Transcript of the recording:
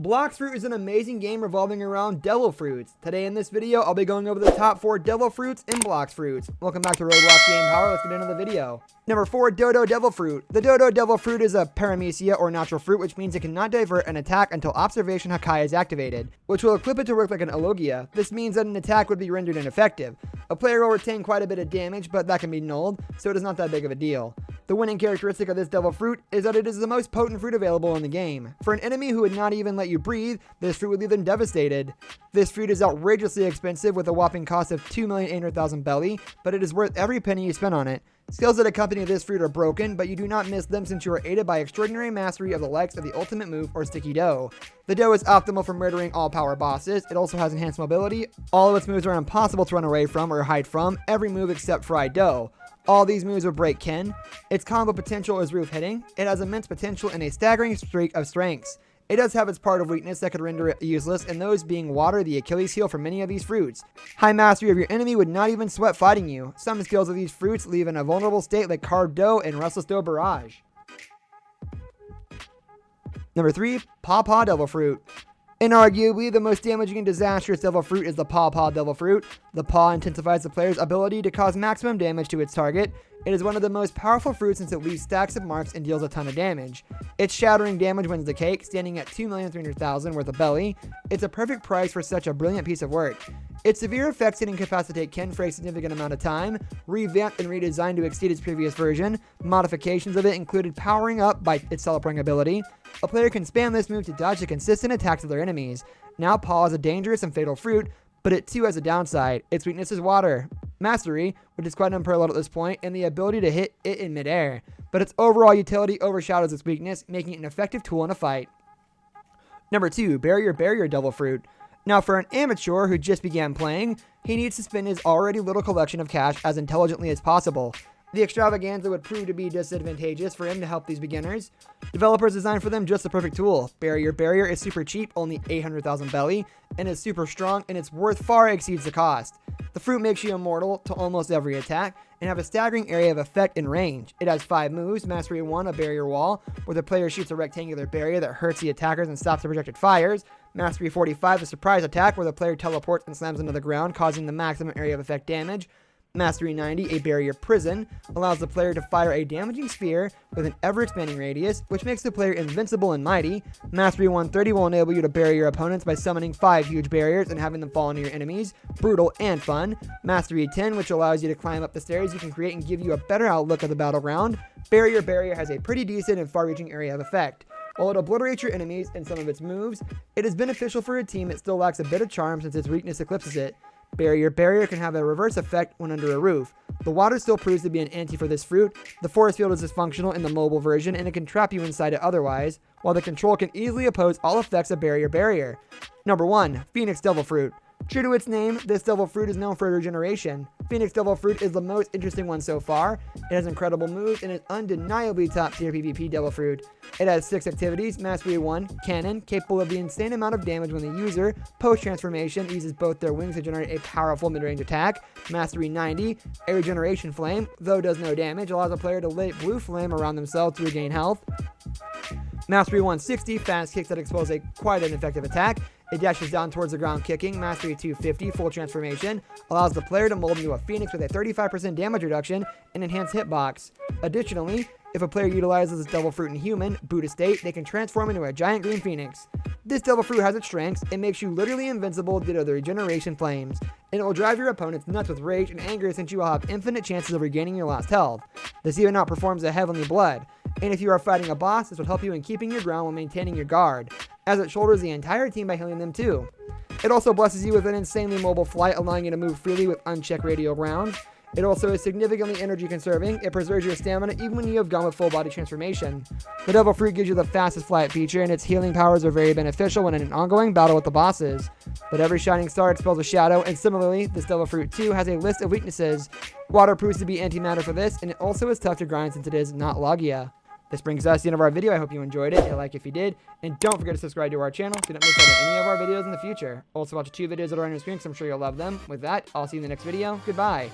Blox Fruit is an amazing game revolving around devil fruits. Today in this video, I'll be going over the top 4 devil fruits and Blox Fruits. Welcome back to Roblox GamePower. Let's get into the video. Number 4, Dodo Devil Fruit. The Dodo Devil Fruit is a paramecia or natural fruit, which means it cannot divert an attack until Observation Hakai is activated, which will equip it to work like an Alogia. This means that an attack would be rendered ineffective. A player will retain quite a bit of damage, but that can be nulled, so it is not that big of a deal. The winning characteristic of this devil fruit is that it is the most potent fruit available in the game. For an enemy who would not even let you breathe, this fruit would leave them devastated. This fruit is outrageously expensive with a whopping cost of 2,800,000 belly, but it is worth every penny you spend on it. Skills that accompany this fruit are broken, but you do not miss them since you are aided by extraordinary mastery of the likes of the ultimate move or sticky dough. The dough is optimal for murdering all power bosses. It also has enhanced mobility. All of its moves are impossible to run away from or hide from, every move except fried dough. All these moves will break Ken. Its combo potential is roof hitting. It has immense potential and a staggering streak of strengths. It does have its part of weakness that could render it useless, and those being water, the Achilles heel for many of these fruits. High mastery of your enemy would not even sweat fighting you. Some skills of these fruits leave in a vulnerable state like carved dough and restless dough barrage. Number 3, Pawpaw Devil Fruit. Inarguably, the most damaging and disastrous devil fruit is the Pawpaw Devil Fruit. The paw intensifies the player's ability to cause maximum damage to its target. It is one of the most powerful fruits since it leaves stacks of marks and deals a ton of damage. Its shattering damage wins the cake, standing at 2,300,000 worth of belly. It's a perfect price for such a brilliant piece of work. Its severe effects can incapacitate Ken for a significant amount of time, revamped and redesigned to exceed its previous version. Modifications of it included powering up by its teleporting ability. A player can spam this move to dodge the consistent attacks of their enemies. Now Paw is a dangerous and fatal fruit, but it too has a downside. Its weakness is water. Mastery, which is quite unparalleled at this point, and the ability to hit it in midair. But its overall utility overshadows its weakness, making it an effective tool in a fight. Number 2, Barrier Devil Fruit. Now for an amateur who just began playing, he needs to spend his already little collection of cash as intelligently as possible. The extravaganza would prove to be disadvantageous for him to help these beginners. Developers designed for them just the perfect tool. Barrier is super cheap, only 800,000 belly, and is super strong, and its worth far exceeds the cost. The fruit makes you immortal to almost every attack, and have a staggering area of effect and range. It has 5 moves. Mastery 1, a barrier wall, where the player shoots a rectangular barrier that hurts the attackers and stops the projected fires. Mastery 45, a surprise attack, where the player teleports and slams into the ground, causing the maximum area of effect damage. Mastery 90, a barrier prison, allows the player to fire a damaging sphere with an ever-expanding radius, which makes the player invincible and mighty. Mastery 130 will enable you to bury your opponents by summoning 5 huge barriers and having them fall into your enemies. Brutal and fun. Mastery 10, which allows you to climb up the stairs you can create and give you a better outlook of the battleground. Barrier has a pretty decent and far-reaching area of effect. While it obliterates your enemies in some of its moves, it is beneficial for a team that still lacks a bit of charm since its weakness eclipses it. Barrier can have a reverse effect when under a roof. The water still proves to be an anti for this fruit. The force field is dysfunctional in the mobile version, and it can trap you inside it otherwise, while the control can easily oppose all effects of Barrier. Number 1, Phoenix Devil Fruit. True to its name, this devil fruit is known for regeneration. Phoenix Devil Fruit is the most interesting one so far. It has incredible moves and is undeniably top tier PvP devil fruit. It has 6 activities. Mastery 1, Cannon, capable of the insane amount of damage when the user, post-transformation, uses both their wings to generate a powerful mid-range attack. Mastery 90, a regeneration flame, though does no damage, allows a player to light blue flame around themselves to regain health. Mastery 160, fast kicks that expose quite an effective attack. It dashes down towards the ground kicking. Mastery 250, full transformation, allows the player to mold into a phoenix with a 35% damage reduction and enhanced hitbox. Additionally, if a player utilizes this devil fruit in human, Buddha state, they can transform into a giant green phoenix. This devil fruit has its strengths. It makes you literally invincible due to the regeneration flames, and it will drive your opponents nuts with rage and anger since you will have infinite chances of regaining your lost health. This even outperforms the Heavenly Blood, and if you are fighting a boss, this will help you in keeping your ground while maintaining your guard, as it shoulders the entire team by healing them too. It also blesses you with an insanely mobile flight, allowing you to move freely with unchecked radial rounds. It also is significantly energy conserving. It preserves your stamina even when you have gone with full body transformation. The Devil Fruit gives you the fastest flight feature, and its healing powers are very beneficial when in an ongoing battle with the bosses. But every shining star expels a shadow, and similarly, this Devil Fruit too has a list of weaknesses. Water proves to be antimatter for this, and it also is tough to grind since it is not Logia. This brings us to the end of our video. I hope you enjoyed it. Hit like if you did. And don't forget to subscribe to our channel so you don't miss out on any of our videos in the future. Also watch 2 videos that are on your screen because I'm sure you'll love them. With that, I'll see you in the next video. Goodbye.